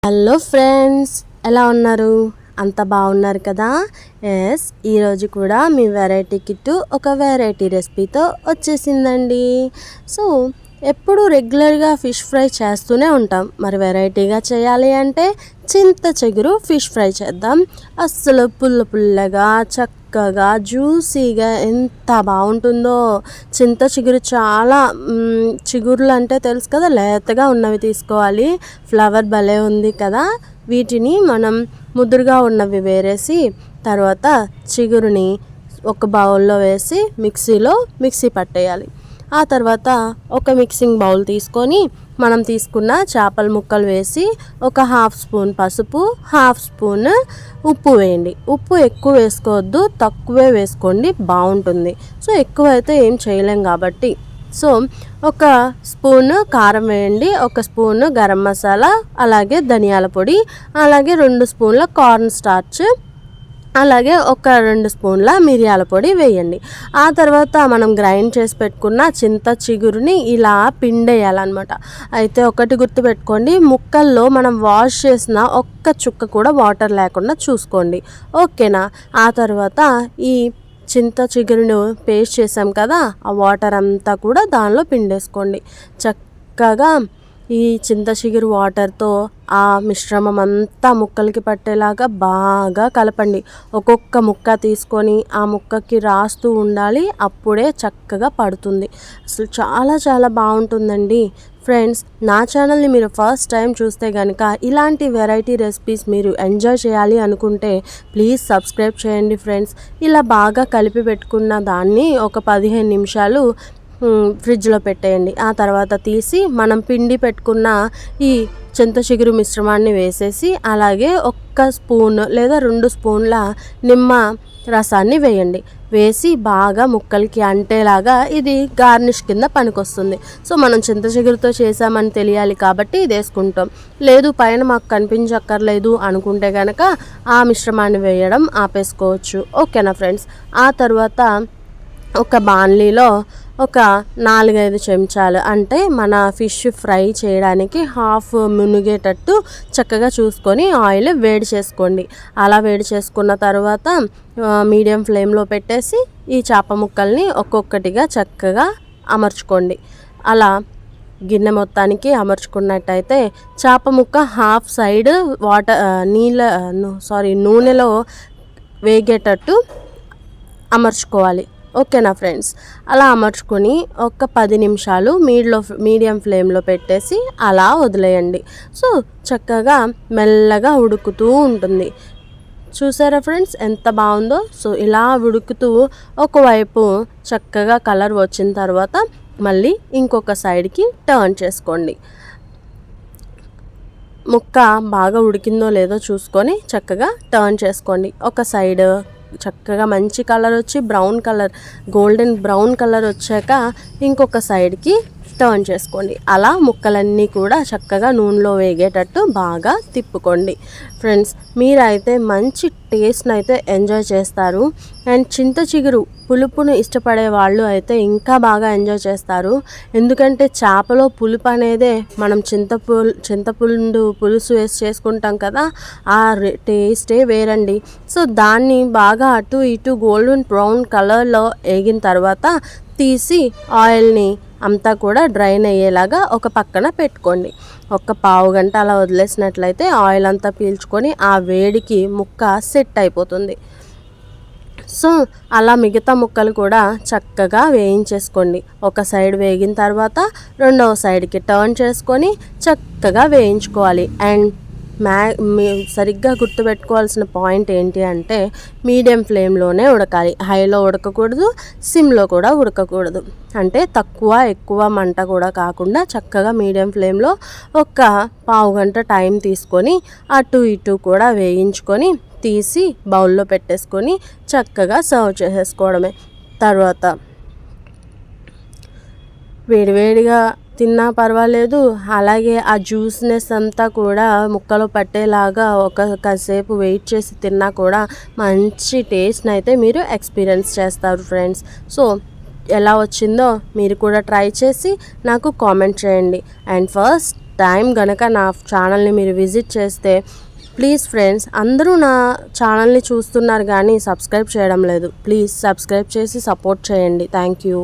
Hello friends, ఎలా ఉన్నారు? అంత బాగున్నారు కదా? ఎస్, ఈరోజు కూడా మీ వెరైటీ కిట్టు ఒక వెరైటీ రెసిపీతో వచ్చేసిందండి. సో ఎప్పుడు రెగ్యులర్గా ఫిష్ ఫ్రై చేస్తూనే ఉంటాం. మరి వెరైటీగా చేయాలి అంటే చింత చిగురు ఫిష్ ఫ్రై చేద్దాం. అస్సలు పుల్లగా చక్కగా జ్యూసీగా ఎంత బాగుంటుందో. చింత చిగురు చాలా చిగురులు అంటే తెలుసు కదా, లేతగా ఉన్నవి తీసుకోవాలి. ఫ్లవర్ భలే ఉంది కదా. వీటిని మనం ముదురుగా ఉన్నవి వేరేసి తర్వాత చిగురుని ఒక బౌల్లో వేసి మిక్సీ పట్టేయాలి. ఆ తర్వాత ఒక మిక్సింగ్ బౌల్ తీసుకొని మనం తీసుకున్న చేపల ముక్కలు వేసి ఒక హాఫ్ స్పూన్ పసుపు, హాఫ్ స్పూన్ ఉప్పు వేయండి. ఉప్పు ఎక్కువ వేసుకోవద్దు, తక్కువే వేసుకోండి, బాగుంటుంది. సో ఎక్కువ అయితే ఏం చేయలేం కాబట్టి సో ఒక స్పూన్ కారం వేయండి, ఒక స్పూన్ గరం మసాలా, అలాగే ధనియాల పొడి, అలాగే 2 స్పూన్ల కార్న్ స్టార్చ్, అలాగే ఒక 2 స్పూన్ల మిరియాల పొడి వేయండి. ఆ తర్వాత మనం గ్రైండ్ చేసి పెట్టుకున్న చింత చిగురుని ఇలా పిండేయాలన్నమాట. అయితే ఒకటి గుర్తుపెట్టుకోండి, ముక్కల్లో మనం వాష్ చేసిన ఒక్క చుక్క కూడా వాటర్ లేకుండా చూసుకోండి, ఓకేనా? ఆ తర్వాత ఈ చింత చిగురును పేస్ట్ చేసాం కదా, ఆ వాటర్ అంతా కూడా దానిలో పిండేసుకోండి. చక్కగా ఈ చింత చిగురు వాటర్తో ఆ మిశ్రమం అంతా ముక్కలకి పట్టేలాగా బాగా కలపండి. ఒక్కొక్క ముక్క తీసుకొని ఆ ముక్కకి రాస్తూ ఉండాలి, అప్పుడే చక్కగా పడుతుంది. అసలు చాలా బాగుంటుందండి. ఫ్రెండ్స్, నా ఛానల్ని మీరు ఫస్ట్ టైం చూస్తే కనుక ఇలాంటి వెరైటీ రెసిపీస్ మీరు ఎంజాయ్ చేయాలి అనుకుంటే ప్లీజ్ సబ్స్క్రైబ్ చేయండి ఫ్రెండ్స్. ఇలా బాగా కలిపి పెట్టుకున్న దాన్ని ఒక 15 నిమిషాలు ఫ్రిడ్జ్లో పెట్టేయండి. ఆ తర్వాత తీసి మనం పిండి పెట్టుకున్న ఈ చింత చిగురు మిశ్రమాన్ని వేసేసి అలాగే ఒక్క స్పూన్ లేదా 2 స్పూన్ల నిమ్మ రసాన్ని వేయండి. వేసి బాగా ముక్కలకి అంటేలాగా ఇది గార్నిష్ కింద పనికొస్తుంది. సో మనం చింత చిగురుతో చేసామని తెలియాలి కాబట్టి ఇది వేసుకుంటాం. లేదు పైన మాకు కనిపించక్కర్లేదు అనుకుంటే కనుక ఆ మిశ్రమాన్ని వేయడం ఆపేసుకోవచ్చు, ఓకేనా ఫ్రెండ్స్? ఆ తర్వాత ఒక బాణలీలో ఒక 4-5 చెంచాలు, అంటే మన ఫిష్ ఫ్రై చేయడానికి హాఫ్ మునిగేటట్టు చక్కగా చూసుకొని ఆయిల్ వేడి చేసుకోండి. అలా వేడి చేసుకున్న తర్వాత మీడియం ఫ్లేమ్లో పెట్టేసి ఈ చేప ముక్కల్ని ఒక్కొక్కటిగా చక్కగా అమర్చుకోండి. అలా గిన్నె మొత్తానికి అమర్చుకున్నట్టయితే చేప ముక్క హాఫ్ సైడ్ నూనెలో వేగేటట్టు అమర్చుకోవాలి, ఓకేనా ఫ్రెండ్స్? అలా అమర్చుకొని ఒక 10 నిమిషాలు మీడియం ఫ్లేమ్లో పెట్టేసి అలా వదిలేయండి. సో చక్కగా మెల్లగా ఉడుకుతూ ఉంటుంది. చూసారా ఫ్రెండ్స్ ఎంత బాగుందో? సో ఇలా ఉడుకుతూ ఒకవైపు చక్కగా కలర్ వచ్చిన తర్వాత మళ్ళీ ఇంకొక సైడ్కి టర్న్ చేసుకోండి. ముక్క బాగా ఉడికిందో లేదో చూసుకొని చక్కగా టర్న్ చేసుకోండి. ఒక సైడ్ చక్కగా మంచి కలర్ వచ్చి గోల్డెన్ బ్రౌన్ కలర్ వచ్చాక ఇంకొక సైడ్కి టర్న్ చేసుకోండి. అలా ముక్కలన్నీ కూడా చక్కగా నూనెలో వేగేటట్టు బాగా తిప్పుకోండి. ఫ్రెండ్స్, మీరైతే మంచి టేస్ట్ని అయితే ఎంజాయ్ చేస్తారు. అండ్ చింత చిగురు పులుపును ఇష్టపడే వాళ్ళు అయితే ఇంకా బాగా ఎంజాయ్ చేస్తారు. ఎందుకంటే చేపలో పులుపు అనేదే మనం చింతపుండు పులుసు వేసి చేసుకుంటాం కదా, ఆ టేస్టే వేరండి. సో దాన్ని బాగా అటు ఇటు గోల్డెన్ బ్రౌన్ కలర్లో వేగిన తర్వాత తీసి ఆయిల్ని అంతా కూడా డ్రైన్ అయ్యేలాగా ఒక పక్కన పెట్టుకోండి. ఒక పావు గంట అలా వదిలేసినట్లయితే ఆయిల్ అంతా పీల్చుకొని ఆ వేడికి ముక్క సెట్ అయిపోతుంది. సో అలా మిగతా ముక్కలు కూడా చక్కగా వేయించేసుకోండి. ఒక సైడ్ వేగిన తర్వాత రెండవ సైడ్కి టర్న్ చేసుకొని చక్కగా వేయించుకోవాలి. అండ్ సరిగ్గా గుర్తుపెట్టుకోవాల్సిన పాయింట్ ఏంటి అంటే మీడియం ఫ్లేమ్లోనే ఉడకాలి, హైలో ఉడకకూడదు, సిమ్లో కూడా ఉడకకూడదు. అంటే ఎక్కువ మంట కూడా కాకుండా చక్కగా మీడియం ఫ్లేమ్లో ఒక పావు గంట టైం తీసుకొని అటు ఇటు కూడా వేయించుకొని తీసి బౌల్లో పెట్టేసుకొని చక్కగా సర్వ్ చేసేసుకోవడమే. తర్వాత వేడివేడిగా తిన్నా పర్వాలేదు, అలాగే ఆ జ్యూస్నెస్ అంతా కూడా ముక్కలో పట్టేలాగా కాసేపు వెయిట్ చేసి తిన్నా కూడా మంచి టేస్ట్ని అయితే మీరు ఎక్స్పీరియన్స్ చేస్తారు ఫ్రెండ్స్. సో ఎలా వచ్చిందో మీరు కూడా ట్రై చేసి నాకు కామెంట్ చేయండి. అండ్ ఫస్ట్ టైం గనక నా ఛానల్ని మీరు విజిట్ చేస్తే ప్లీజ్ ఫ్రెండ్స్, అందరూ నా ఛానల్ని చూస్తున్నారు కానీ సబ్స్క్రైబ్ చేయడం లేదు. ప్లీజ్ సబ్స్క్రైబ్ చేసి సపోర్ట్ చేయండి. Thank you.